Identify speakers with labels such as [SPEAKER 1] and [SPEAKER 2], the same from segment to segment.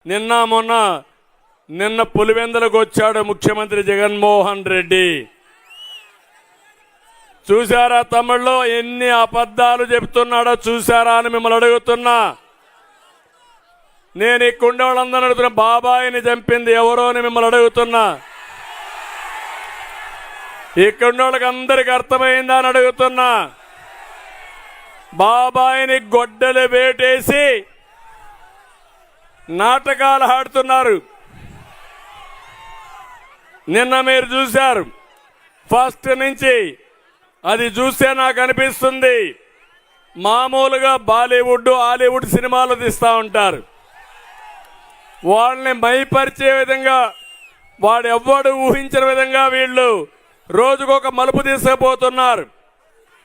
[SPEAKER 1] నిన్న పులివెందులకు వచ్చాడు ముఖ్యమంత్రి జగన్మోహన్ రెడ్డి. చూశారా తమిళ్లో ఎన్ని అబద్ధాలు చెప్తున్నాడో చూశారా అని మిమ్మల్ని అడుగుతున్నా. నేను ఇక్కడ వాళ్ళందరూ అడుగుతున్నా, బాబాయిని చంపింది ఎవరో అని మిమ్మల్ని అడుగుతున్నా. ఇక్కడ వాళ్ళకి అందరికి అర్థమైందా అని అడుగుతున్నా. బాబాయిని గొడ్డలు వేటేసి నాటకాలు ఆడుతున్నారు. నిన్న మీరు చూశారు. ఫస్ట్ నుంచి అది చూస్తే నాకు అనిపిస్తుంది, మామూలుగా బాలీవుడ్ హాలీవుడ్ సినిమాలు తీస్తూ ఉంటారు. వాళ్ళని మైపరిచే విధంగా, వాడు ఎవ్వడు ఊహించిన విధంగా వీళ్ళు రోజుకొక మలుపు తీసుకుపోతున్నారు.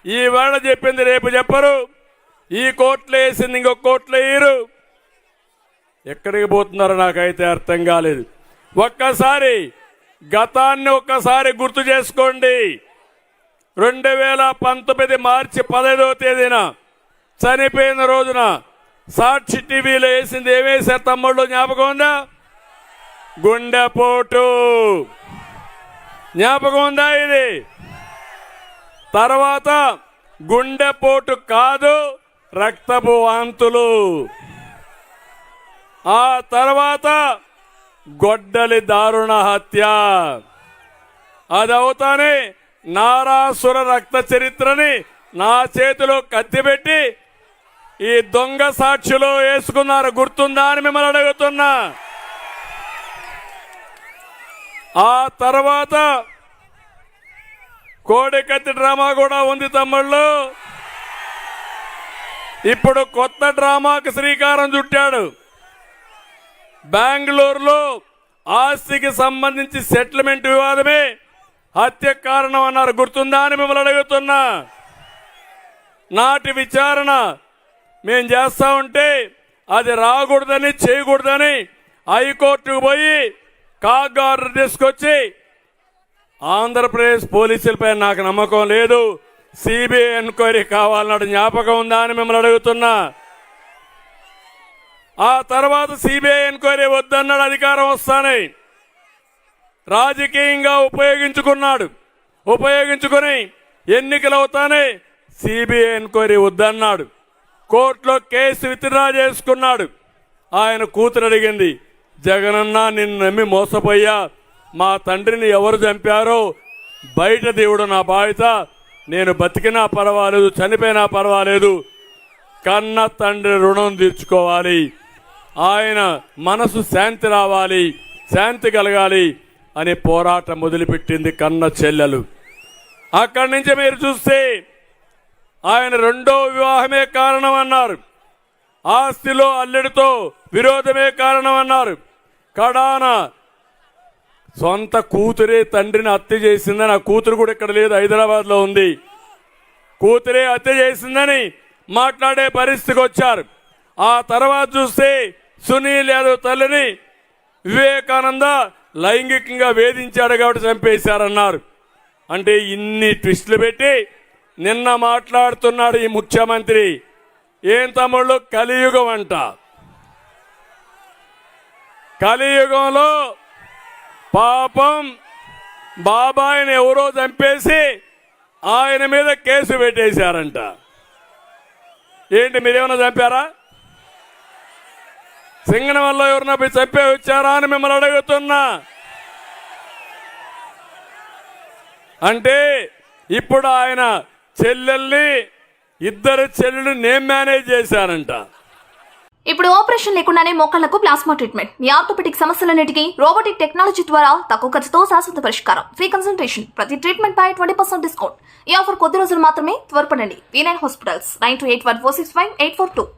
[SPEAKER 1] ఈ వేళ చెప్పింది రేపు చెప్పరు, ఈ కోట్లు వేసింది ఇంకొక కోట్లు వేయరు. ఎక్కడికి పోతున్నారో నాకైతే అర్థం కాలేదు. ఒక్కసారి గతాన్ని ఒక్కసారి గుర్తు చేసుకోండి. 2019 మార్చి 15వ తేదీన చనిపోయిన రోజున సాక్షి టీవీలో వేసింది ఏమేసారు తమ్ముళ్ళు, జ్ఞాపకం ఉందా? గుండెపోటు. జ్ఞాపకం ఉందా? ఇది తర్వాత గుండెపోటు కాదు, రక్తపు వాంతులు. ఆ తర్వాత గొడ్డలి దారుణ హత్య. అదవుతానే నారాసుర రక్త చరిత్రని నా చేతిలో కత్తిపెట్టి ఈ దొంగ సాక్షిలో వేసుకున్నారు. గుర్తుందా అని మిమ్మల్ని అడుగుతున్నా. ఆ తర్వాత కోడికత్తి డ్రామా కూడా ఉంది తమ్ముళ్ళు. ఇప్పుడు కొత్త డ్రామాకు శ్రీకారం చుట్టాడు. బెంగళూరులో ఆస్తికి సంబంధించి సెటిల్మెంట్ వివాదమే హత్య కారణం అన్నారు. గుర్తుందా అని మిమ్మల్ని అడుగుతున్నా. నాటి విచారణ మేం చేస్తా ఉంటే అది రాకూడదని చేయకూడదని హైకోర్టుకు పోయి కాగ్ ఆర్డర్ తీసుకొచ్చి, ఆంధ్రప్రదేశ్ పోలీసులపై నాకు నమ్మకం లేదు, సిబిఐ ఎంక్వైరీ కావాలన్నాడు. జ్ఞాపకం ఉందా అని మిమ్మల్ని అడుగుతున్నా. ఆ తర్వాత సిబిఐ ఎంక్వైరీ వద్దన్నాడు. అధికారం వస్తానే రాజకీయంగా ఉపయోగించుకుని ఎన్నికలు అవుతానే సిబిఐ ఎంక్వైరీ వద్దన్నాడు. కోర్టులో కేసు విత్డ్రా చేసుకున్నాడు. ఆయన కూతురు అడిగింది, జగనన్న నిన్ను నమ్మి మోసపోయా, మా తండ్రిని ఎవరు చంపారో బయట దేవుడు నా బాధ్యత, నేను బతికినా పర్వాలేదు చనిపోయినా పర్వాలేదు, కన్న తండ్రి రుణం తీర్చుకోవాలి, ఆయన మనసు శాంతి రావాలి, శాంతి కలగాలి అని పోరాటం మొదలుపెట్టింది కన్న చెల్లెలు. అక్కడి నుంచి మీరు చూస్తే ఆయన రెండో వివాహమే కారణం అన్నారు, ఆస్తిలో అల్లెడితో విరోధమే కారణం అన్నారు. కడాన సొంత కూతురే తండ్రిని హత్య చేసిందని, ఆ కూతురు కూడా ఇక్కడ లేదు, హైదరాబాద్లో ఉంది, కూతురే హత్య చేసిందని మాట్లాడే పరిస్థితికి వచ్చారు. ఆ తర్వాత చూస్తే సునీల్ యాదవ్ తల్లిని వివేకానంద లైంగికంగా వేధించాడు కాబట్టి చంపేశారన్నారు. అంటే ఇన్ని ట్విస్టులు పెట్టి నిన్న మాట్లాడుతున్నాడు ఈ ముఖ్యమంత్రి. ఏం తమ్ముళ్ళు, కలియుగం అంట. కలియుగంలో పాపం బాబాయిని ఎవరో చంపేసి ఆయన మీద కేసు పెట్టేశారంట. ఏంటి, మీరేమన్నా చంపారా? సింగనమల్లో ఎవరన్నా పోయి చంపే వచ్చారా అని మిమ్మల్ని అడుగుతున్నా. అంటే ఇప్పుడు ఆయన ఇద్దరు చెల్లెలు నేమ్ మేనేజ్ చేశారంట.
[SPEAKER 2] ఇప్పుడు ఆపరేషన్ లేకుండానే మోకాళ్లకు ప్లాస్మా ట్రీట్మెంట్. మీ ఆర్థోపెటిక్ సమస్యలన్నిటికీ రోబోటిక్ టెక్నాలజీ ద్వారా తక్కువ ఖర్చుతో శాశ్వత పరిష్కారం. ఫ్రీ కన్సల్టేషన్, ప్రతి ట్రీట్మెంట్ పై 20% డిస్కౌంట్. ఈ ఆఫర్ కొద్ది రోజులు మాత్రమే. త్వరపడండి. V9 hospitals 9281465842.